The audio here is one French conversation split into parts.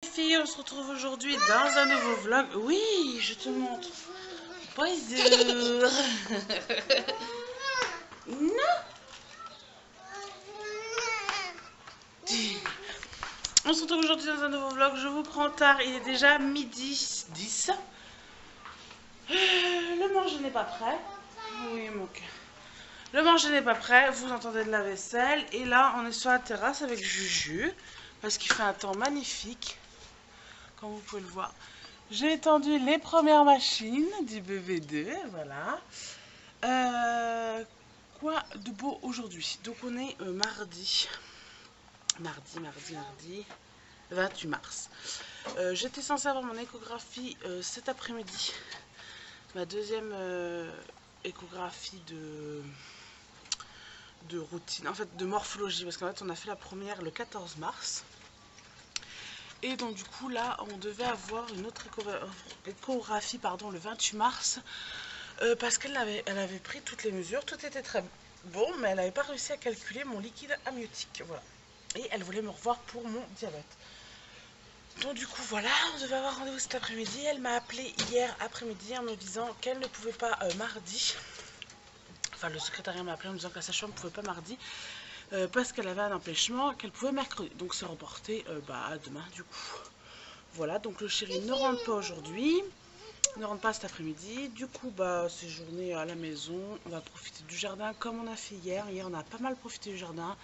Les filles, on se retrouve aujourd'hui dans un nouveau vlog. Oui, je te montre. Bonjour. Non. On se retrouve aujourd'hui dans un nouveau vlog. Je vous prends tard. Il est déjà midi 10. Le manger n'est pas prêt. Oui, mon cœur. Le manger n'est pas prêt. Vous entendez de la vaisselle. Et là, on est sur la terrasse avec Juju. Parce qu'il fait un temps magnifique. Comme vous pouvez le voir. J'ai étendu les premières machines du BB2, voilà. Quoi de beau aujourd'hui? Donc on est mardi. Mardi, 28 mars. J'étais censée avoir mon échographie cet après-midi. Ma deuxième échographie de routine, en fait de morphologie, parce qu'en fait on a fait la première le 14 mars. Et donc du coup là on devait avoir une autre échographie pardon, le 28 mars parce qu'elle avait pris toutes les mesures, tout était très bon mais elle n'avait pas réussi à calculer mon liquide amniotique, voilà. Et elle voulait me revoir pour mon diabète. Donc du coup voilà, on devait avoir rendez-vous cet après-midi. Elle m'a appelé hier après-midi en me disant qu'elle ne pouvait pas mardi. Enfin le secrétariat m'a appelé en me disant que la sage-femme ne pouvait pas mardi. Parce qu'elle avait un empêchement, qu'elle pouvait mercredi. Donc c'est reporté à demain du coup. Voilà, donc le chéri ne rentre pas aujourd'hui, ne rentre pas cet après-midi. Du coup, c'est journée à la maison. On va profiter du jardin comme on a fait hier. Hier, on a pas mal profité du jardin.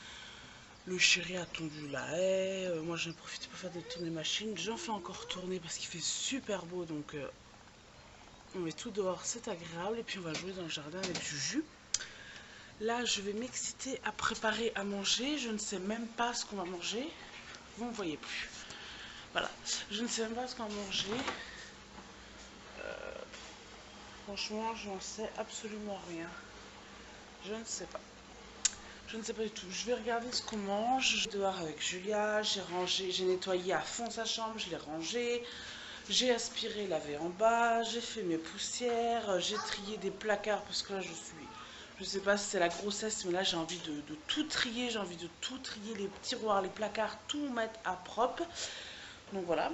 Le chéri a tondu la haie. Moi, j'en ai profité pour faire des tournées machines. J'en fais encore tourner parce qu'il fait super beau. Donc, on met tout dehors, c'est agréable. Et puis, on va jouer dans le jardin avec du jus. Là, je vais m'exciter à préparer à manger. Je ne sais même pas ce qu'on va manger. Vous ne voyez plus. Voilà, je ne sais même pas ce qu'on va manger. Franchement, je n'en sais absolument rien. Je ne sais pas. Je ne sais pas du tout. Je vais regarder ce qu'on mange. Je vais dehors avec Julia. J'ai rangé, j'ai nettoyé à fond sa chambre. Je l'ai rangé. J'ai aspiré, lavé en bas. J'ai fait mes poussières. J'ai trié des placards parce que là, je sais pas si c'est la grossesse, mais là, j'ai envie de tout trier. J'ai envie de tout trier, les tiroirs, les placards, tout mettre à propre. Donc voilà.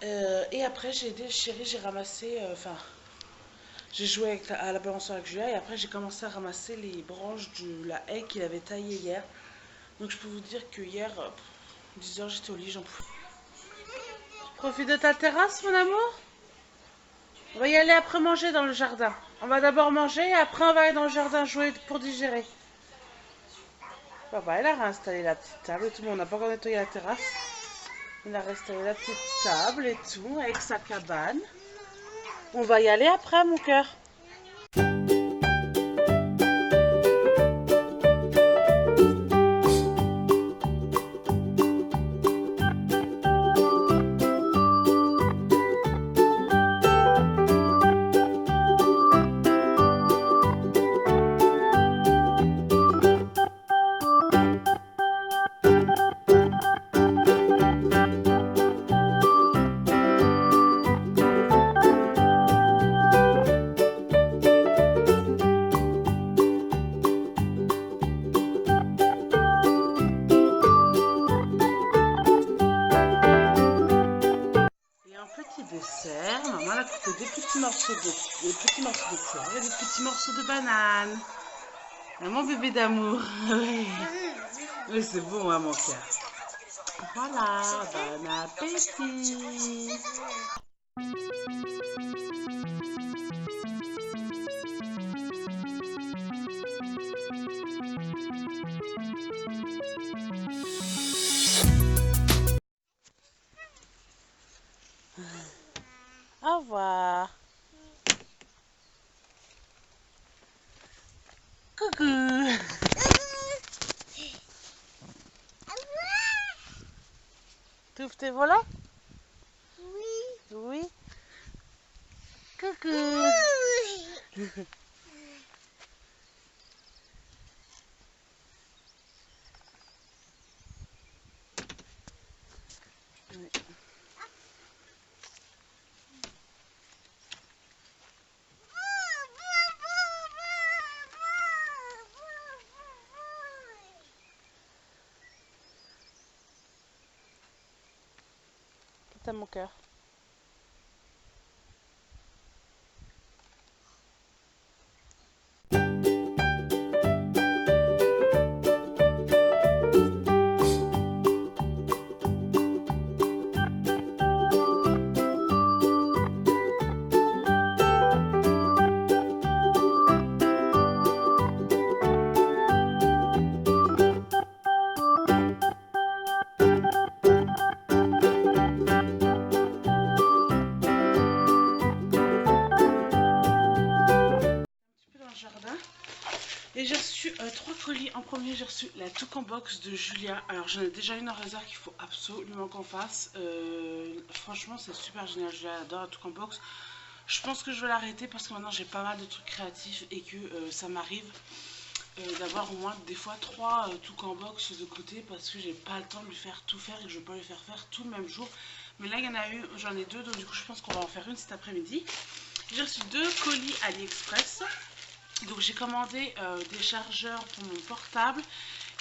Et après, j'ai aidé le chéri. J'ai ramassé, j'ai joué à la balançoire avec Julia et après j'ai commencé à ramasser les branches de la haie qu'il avait taillée hier. Donc je peux vous dire que hier, 10 h j'étais au lit, j'en pouvais. Profite de ta terrasse, mon amour. On va y aller après manger dans le jardin. On va d'abord manger et après on va aller dans le jardin jouer pour digérer. Papa, elle a réinstallé la petite table et tout le monde n'a pas encore nettoyé la terrasse. Il a réinstallé la petite table et tout avec sa cabane. On va y aller après, mon cœur. Dessert, maman a coupé des petits morceaux de poivre et des petits morceaux de banane. Mon bébé d'amour. Oui, oui c'est bon, hein, mon cœur. Voilà, bon appétit. Au revoir. Coucou. Tu ouvres tes volants? Oui. Oui. Coucou. t'as mon cœur. Jardin et j'ai reçu 3 colis. En premier j'ai reçu la Toucan Box de Julia. Alors j'en ai déjà une en réserve qu'il faut absolument qu'on fasse. Franchement c'est super génial, Julia adore la Toucan Box. Je pense que je vais l'arrêter parce que maintenant j'ai pas mal de trucs créatifs et que ça m'arrive d'avoir au moins des fois 3 Toucan Box de côté parce que j'ai pas le temps de lui faire tout faire et que je veux pas lui faire tout le même jour. Mais là il y en a une, j'en ai 2, donc du coup je pense qu'on va en faire une cet après-midi. J'ai reçu 2 colis AliExpress. Donc j'ai commandé des chargeurs pour mon portable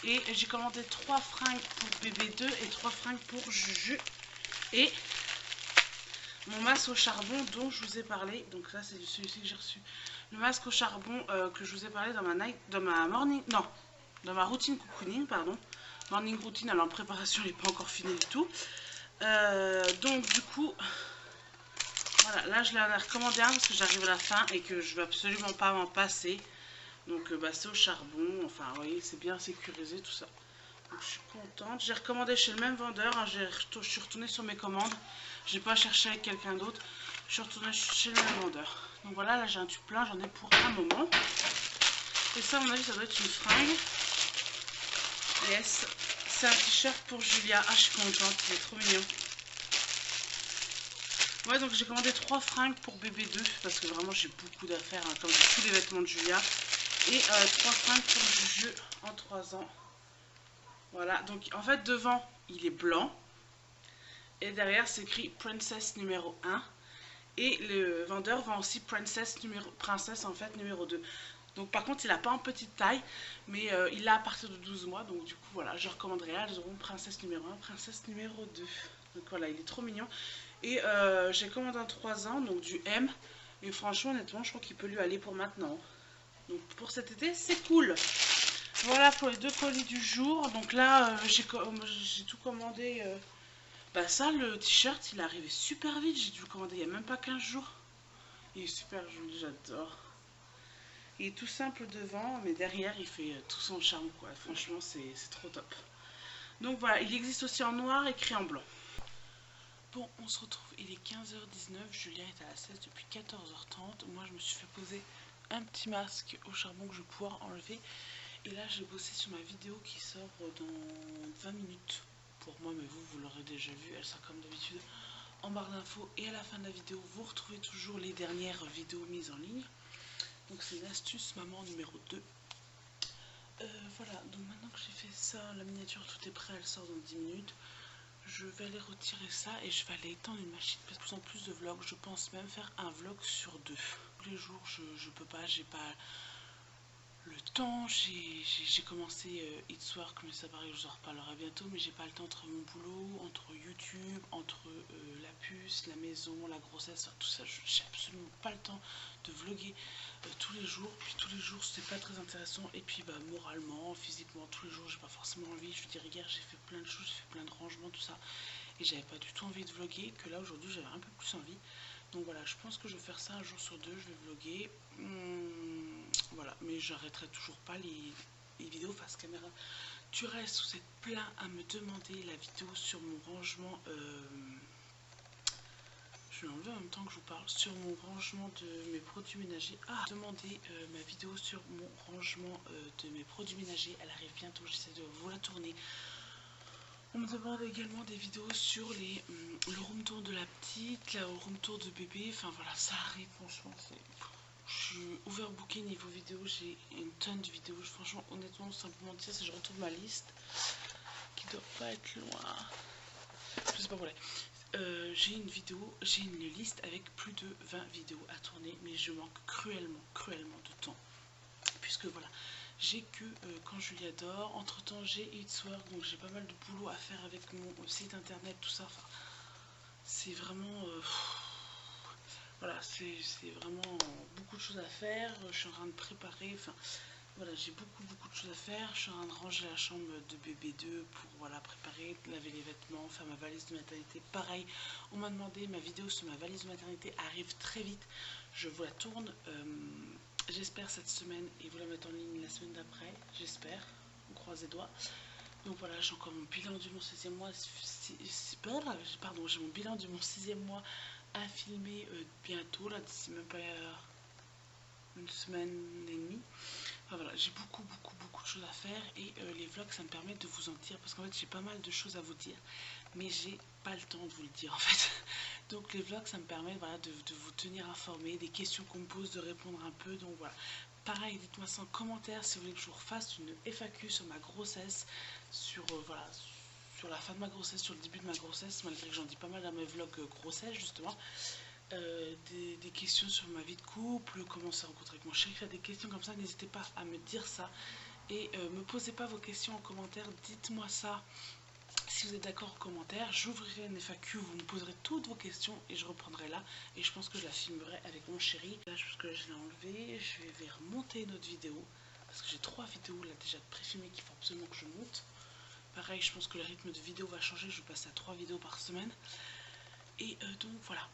et j'ai commandé 3 fringues pour bébé 2 et 3 fringues pour Juju. Et mon masque au charbon dont je vous ai parlé. Donc là c'est celui-ci que j'ai reçu. Le masque au charbon que je vous ai parlé dans ma routine cocooning, pardon. Morning routine, alors en préparation elle n'est pas encore finie du tout. Donc du coup... Voilà, là je l'en ai recommandé un parce que j'arrive à la fin et que je veux absolument pas m'en passer. Donc c'est au charbon, enfin vous voyez c'est bien sécurisé tout ça. Donc je suis contente. J'ai recommandé chez le même vendeur, hein, je suis retournée sur mes commandes. J'ai pas cherché avec quelqu'un d'autre. Je suis retournée chez le même vendeur. Donc voilà, là j'ai un tube plein, j'en ai pour un moment. Et ça à mon avis ça doit être une fringue. Yes, c'est un t-shirt pour Julia. Ah je suis contente, il est trop mignon. Ouais, donc j'ai commandé 3 fringues pour bébé 2 parce que vraiment j'ai beaucoup d'affaires, hein, comme j'ai tous les vêtements de Julia. Et 3 fringues pour Juju en 3 ans. Voilà, donc en fait devant il est blanc et derrière c'est écrit Princess numéro 1. Et le vendeur vend aussi Princess en fait numéro 2. Donc par contre il n'a pas en petite taille, mais il l'a à partir de 12 mois. Donc du coup voilà, je recommanderais là, elles auront Princesse numéro 1, Princesse numéro 2. Donc voilà, il est trop mignon. Et j'ai commandé un 3 ans, donc du M. Et franchement, honnêtement, je crois qu'il peut lui aller pour maintenant. Donc pour cet été, c'est cool. Voilà pour les 2 colis du jour. Donc là, j'ai tout commandé. Bah ça, le t-shirt, il est arrivé super vite. J'ai dû le commander il n'y a même pas 15 jours. Il est super joli, j'adore. Il est tout simple devant, mais derrière, il fait tout son charme, quoi. Franchement, c'est trop top. Donc voilà, il existe aussi en noir, écrit en blanc. Bon, on se retrouve, il est 15h19, Julia est à la 16 depuis 14h30. Moi, je me suis fait poser un petit masque au charbon que je vais pouvoir enlever. Et là, j'ai bossé sur ma vidéo qui sort dans 20 minutes. Pour moi, mais vous l'aurez déjà vu, elle sera comme d'habitude en barre d'infos. Et à la fin de la vidéo, vous retrouvez toujours les dernières vidéos mises en ligne. Donc c'est une astuce maman numéro 2. Voilà, donc maintenant que j'ai fait ça, la miniature tout est prêt, elle sort dans 10 minutes. Je vais aller retirer ça et je vais aller étendre une machine parce que de plus en plus de vlogs, je pense même faire un vlog sur 2. Tous les jours je peux pas, j'ai pas le temps, j'ai commencé It's Work, mais ça paraît que je vous en reparlerai bientôt, mais j'ai pas le temps entre mon boulot, entre YouTube, entre la puce, la maison, la grossesse, tout ça, j'ai absolument pas le temps de vlogger tous les jours, puis tous les jours c'est pas très intéressant, et puis bah moralement, physiquement, tous les jours j'ai pas forcément envie. Je veux dire, hier j'ai fait plein de choses, j'ai fait plein de rangements, tout ça, et j'avais pas du tout envie de vlogger, que là aujourd'hui j'avais un peu plus envie. Donc voilà, je pense que je vais faire ça un jour sur 2, je vais vlogger. Voilà, mais j'arrêterai toujours pas les vidéos face caméra. Tu restes, vous êtes plein à me demander la vidéo sur mon rangement. Je vais enlever en même temps que je vous parle. Sur mon rangement de mes produits ménagers. Ah, demandez ma vidéo sur mon rangement de mes produits ménagers. Elle arrive bientôt, j'essaie de vous la tourner. On me demande également des vidéos sur le room tour de la petite, le room tour de bébé. Enfin voilà, ça arrive, franchement. Je suis overbookée niveau vidéo, j'ai une tonne de vidéos. Franchement, honnêtement, simplement dire, si je retourne ma liste, qui doit pas être loin. Je sais pas voilà. J'ai une liste avec plus de 20 vidéos à tourner, mais je manque cruellement de temps. Puisque voilà, j'ai que quand Julia dort, entre temps j'ai It's Work, donc j'ai pas mal de boulot à faire avec mon site internet, tout ça. Enfin, c'est vraiment... voilà, c'est vraiment beaucoup de choses à faire. Je suis en train de préparer, enfin voilà, j'ai beaucoup de choses à faire. Je suis en train de ranger la chambre de bébé 2 pour voilà, préparer, laver les vêtements, faire ma valise de maternité. Pareil, on m'a demandé, ma vidéo sur ma valise de maternité arrive très vite. Je vous la tourne, j'espère cette semaine, et vous la mettre en ligne la semaine d'après, j'espère, on croise les doigts. Donc voilà, j'ai encore mon bilan du mon 6e mois, pardon, j'ai mon bilan du mon 6e mois à filmer bientôt, là, d'ici même pas une semaine et demie. Enfin voilà, j'ai beaucoup de choses à faire, et les vlogs, ça me permet de vous en dire, parce qu'en fait, j'ai pas mal de choses à vous dire, mais j'ai pas le temps de vous le dire en fait. Donc les vlogs, ça me permet voilà, de vous tenir informé, des questions qu'on me pose, de répondre un peu, donc voilà. Pareil, dites-moi ça en commentaire si vous voulez que je vous refasse une FAQ sur ma grossesse, sur voilà, sur la fin de ma grossesse, sur le début de ma grossesse, malgré que j'en dis pas mal dans mes vlogs grossesse justement. Des questions sur ma vie de couple, comment s'est rencontré avec mon chéri, des questions comme ça, n'hésitez pas à me dire ça. Et me posez pas vos questions en commentaire, dites-moi ça. Si vous êtes d'accord en commentaire, j'ouvrirai une FAQ, vous me poserez toutes vos questions et je reprendrai là. Et je pense que je la filmerai avec mon chéri. Là, je pense que je l'ai enlevé. Je vais remonter une autre vidéo. Parce que j'ai 3 vidéos là déjà pré-filmées qu'il faut absolument que je monte. Pareil, je pense que le rythme de vidéo va changer. Je vais passer à 3 vidéos par semaine. Et donc voilà.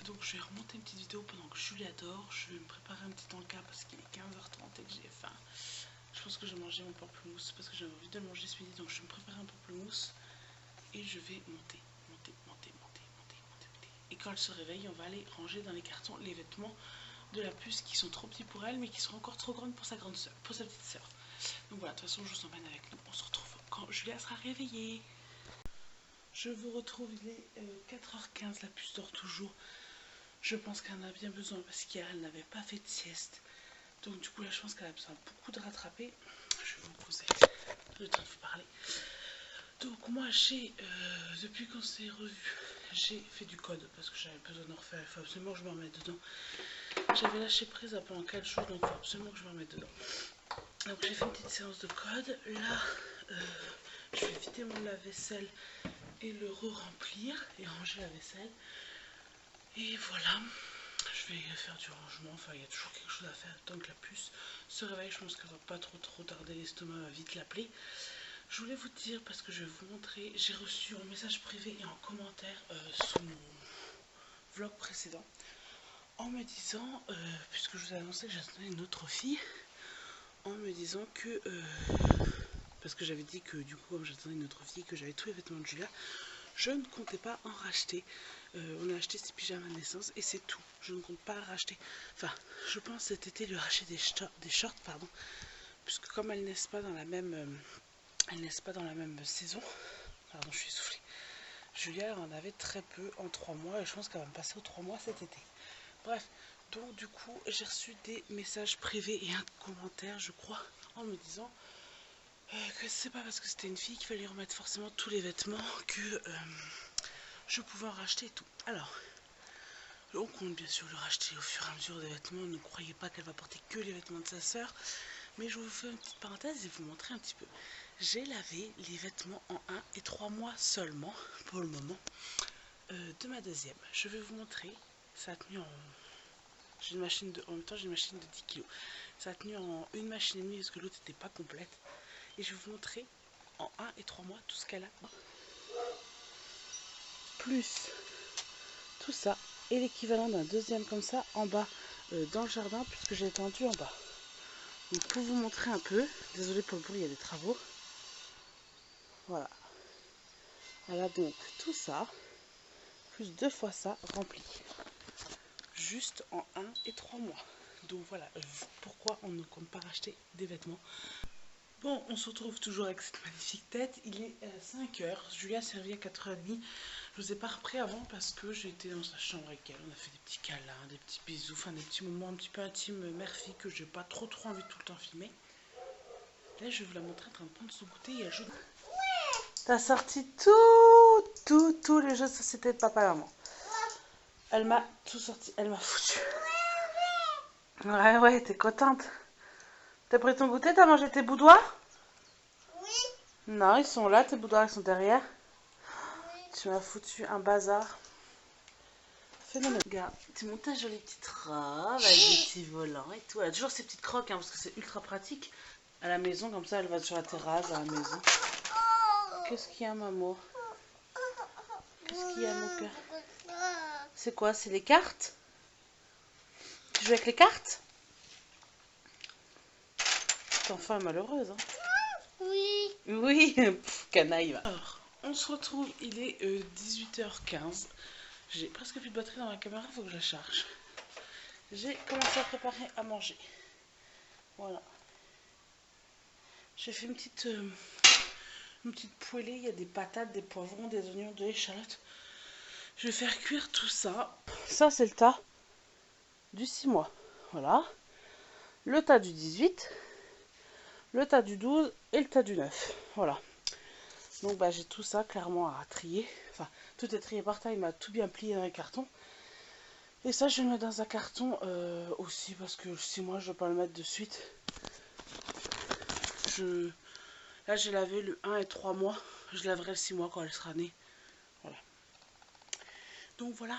Donc je vais remonter une petite vidéo pendant que Julia dort. Je vais me préparer un petit encas parce qu'il est 15h30 et que j'ai faim. Je pense que je vais manger mon pamplemousse parce que j'ai envie de le manger ce midi. Donc je vais me préparer un pamplemousse. Et je vais monter. Et quand elle se réveille, on va aller ranger dans les cartons les vêtements de la puce qui sont trop petits pour elle, mais qui sont encore trop grandes pour sa grande soeur, pour sa petite soeur. Donc voilà, de toute façon, je vous emmène avec nous. On se retrouve quand Julia sera réveillée. Je vous retrouve, il est 4h15, la puce dort toujours. Je pense qu'elle en a bien besoin parce qu'hier, elle n'avait pas fait de sieste. Donc du coup, là, je pense qu'elle a besoin beaucoup de rattraper. Je vais vous poser le temps de vous parler. Donc moi j'ai, depuis qu'on s'est revu, j'ai fait du code parce que j'avais besoin d'en refaire, il faut absolument que je me remette dedans. J'avais lâché prise pendant 4 jours, donc il faut absolument que je me remette dedans. Donc j'ai fait une petite séance de code. Là, je vais vider mon lave-vaisselle et le re-remplir et ranger la vaisselle. Et voilà, je vais faire du rangement, enfin il y a toujours quelque chose à faire tant que la puce se réveille. Je pense qu'elle va pas trop tarder, l'estomac va vite l'appeler. Je voulais vous dire, parce que je vais vous montrer, j'ai reçu en message privé et en commentaire sous mon vlog précédent, en me disant, puisque je vous ai annoncé que j'attendais une autre fille, en me disant que, parce que j'avais dit que du coup, comme j'attendais une autre fille, que j'avais tous les vêtements de Julia, je ne comptais pas en racheter. On a acheté ses pyjamas de naissance et c'est tout. Je ne compte pas racheter. Enfin, je pense cet été lui racheter des shorts, pardon, puisque comme elles naissent pas dans la même... elles naissent pas dans la même saison. Pardon, je suis essoufflée. Julia en avait très peu en 3 mois et je pense qu'elle va me passer aux 3 mois cet été. Bref, donc du coup, j'ai reçu des messages privés et un commentaire, je crois, en me disant que c'est pas parce que c'était une fille qu'il fallait remettre forcément tous les vêtements que je pouvais en racheter et tout. Alors, on compte bien sûr le racheter au fur et à mesure des vêtements. Ne croyez pas qu'elle va porter que les vêtements de sa sœur. Mais je vous fais une petite parenthèse et vous montrer un petit peu. J'ai lavé les vêtements en 1 et 3 mois seulement, pour le moment, de ma deuxième. Je vais vous montrer. Ça a tenu en... J'ai une machine de... En même temps, j'ai une machine de 10 kg. Ça a tenu en une machine et demie parce que l'autre n'était pas complète. Et je vais vous montrer en 1 et 3 mois tout ce qu'elle a. Plus tout ça. Et l'équivalent d'un deuxième comme ça en bas dans le jardin puisque j'ai étendu en bas. Donc pour vous montrer un peu, désolé pour le bruit, il y a des travaux. Voilà. Elle a donc tout ça, plus 2 fois ça rempli. Juste en 1 et 3 mois. Donc voilà, pourquoi on ne compte pas racheter des vêtements. Bon, on se retrouve toujours avec cette magnifique tête. Il est 5 h. Julia s'est réveillée à 4h30. Je vous ai pas repris avant parce que j'ai été dans sa chambre avec elle. On a fait des petits câlins, des petits bisous, enfin des petits moments un petit peu intimes mère-fille que j'ai pas trop envie de tout le temps filmer. Là, je vais vous la montrer en train de prendre son goûter et elle joue. T'as sorti tous les jeux de société de papa et maman. Elle m'a tout sorti, elle m'a foutu. Ouais, t'es contente. T'as pris ton goûter, t'as mangé tes boudoirs? Oui. Non, ils sont là, tes boudoirs, ils sont derrière. Oui. Tu m'as foutu un bazar. Regarde, tu montes ta jolie petite robe avec des petits volants et tout. Elle a toujours ses petites croques hein, parce que c'est ultra pratique. À la maison, comme ça, elle va sur la terrasse à la maison. Qu'est-ce qu'il y a, maman? Qu'est-ce qu'il y a, mon cœur? C'est quoi? C'est les cartes? Tu joues avec les cartes? Cette enfant est malheureuse, hein? Oui. Oui, pff, canaille. Va. Alors, on se retrouve, il est 18h15. J'ai presque plus de batterie dans la caméra, il faut que je la charge. J'ai commencé à préparer à manger. Voilà. J'ai fait une petite poêlée, il y a des patates, des poivrons, des oignons, de l'échalote. Je vais faire cuire tout ça. Ça, c'est le tas du 6 mois. Voilà. Le tas du 18, le tas du 12 et le tas du 9. Voilà. Donc, bah, j'ai tout ça clairement à trier. Enfin, tout est trié par taille, il m'a tout bien plié dans les cartons. Et ça, je vais le mettre dans un carton aussi parce que le 6 mois, je ne vais pas le mettre de suite. Là, j'ai lavé le 1 et 3 mois. Je laverai le 6 mois quand elle sera née. Voilà. Donc voilà.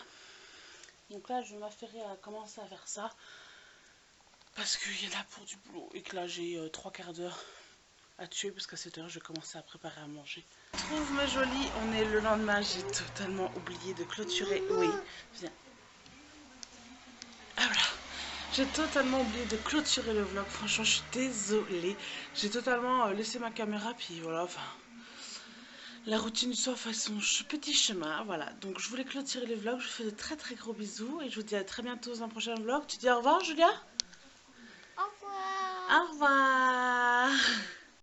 Donc là, je vais m'affairer à commencer à faire ça. Parce qu'il y en a pour du boulot. Et que là, j'ai 3 quarts d'heure à tuer. Parce qu'à 7 heures, je vais commencer à préparer à manger. Trouve ma jolie. On est le lendemain. J'ai totalement oublié de clôturer. Oui, viens. Ah voilà. J'ai totalement oublié de clôturer le vlog. Franchement, je suis désolée. J'ai totalement laissé ma caméra. Puis voilà, enfin... La routine du soir fait son petit chemin, voilà. Donc je voulais clôturer le vlog, je vous fais de très très gros bisous et je vous dis à très bientôt dans un prochain vlog. Tu dis au revoir Julia? Au revoir. Au revoir.